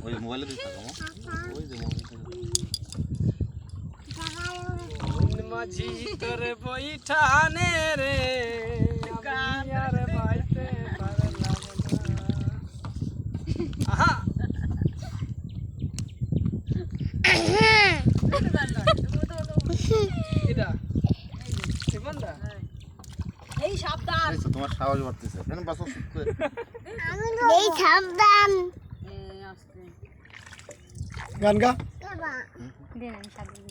ওই মোবাইলে দিতে থাকো ওই যে মোবাইল মাঝি তোর বইঠানে রে আমি আর বাইতে পারলাম না আহা এটা জীবনটা এই সাবধান এই তো তোমার সাহস বাড়তেছে কেন বাসা সুখে এই সাবধান গান গা দেন আমি সাবধান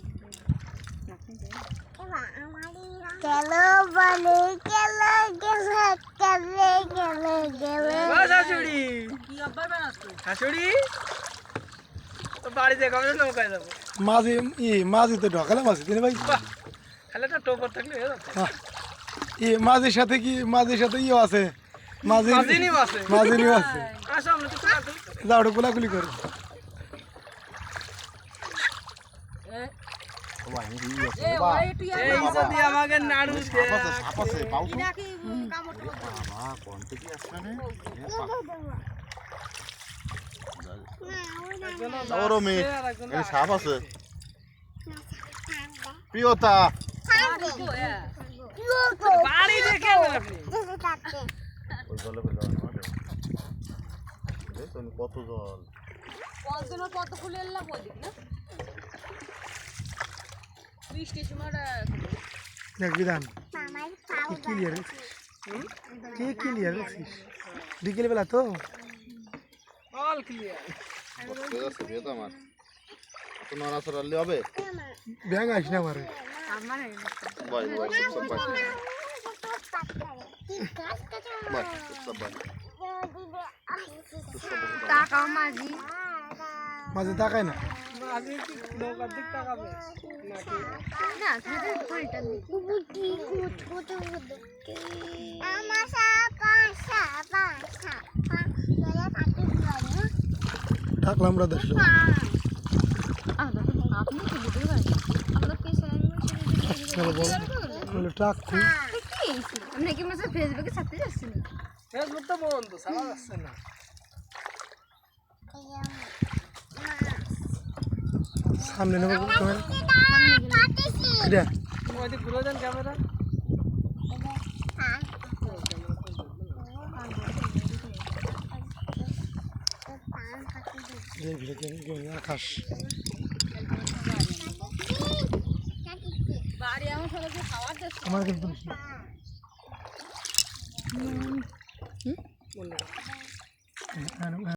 চলো বলে চলো গেলে গেলে গেলে গেলে শাশুড়ি কি আব্বার বানাতো শাশুড়ি তো বাড়িতে কবে নৌকায় যাবো মাঝি তো ঢকালাম আছে তিনি ভাই খালি একটা টোপর থাকলে হয়ে যাচ্ছে মাঝির সাথে ইয়ে আছে মাঝিনিও আছে। মাঝিনিও আছে আসো আমরা তো কোলাকুলি যাও ওটা কোলাকুলি করো বাবা এই আছে এ বাবা ওই তুই এই যদি আমাকে নাড়ু দে সাপ আছে পাও তো ইনাকি কামড় বাবা কোনতে কি আসছে না ওরো মে এই সাপ আছে প্রিয়তা তো এ বাড়ি দেখে আপনি ওই জলে ফেলে দাও দেখুন কত জল কতদিন কত ফুলে এলা বলি না বৃষ্টি সময়টা দেখ বিধান মামাই কি ক্লিয়ার কি ক্লিয়ার বিকেল বেলা তো অল ক্লিয়ার ঠিক আছে প্রিয়তা আমার তো নড়াচড়া হলে হবে ব্যাং আইস না মারে বাই বাই সব বাই বাই সব বাই টাকা মাঝি মাঝে তাকায় না মাঝি কি নৌকার দিক তাকাবে নাকি না খাতে পাল্টা বুটি কুট আমার সাপা সাপা সাপা গলা কাটি দিও ডাকলাম আমরা দেশ আপনি কি বুঝতে পারেন আমরা কি বলে ট্রাক আপনি কি মাসে ফেসবুকে ছাড়তে যাচ্ছেন ফেসবুক তো বন্ধ সারা যাচ্ছে না সামনে নেব ক্যামেরা এটা ওই দিক ঘুরে দেন ক্যামেরা আকাশ বাড়ি আমার সবাইকে খাওয়ার দিচ্ছে আমার কিন্তু বললো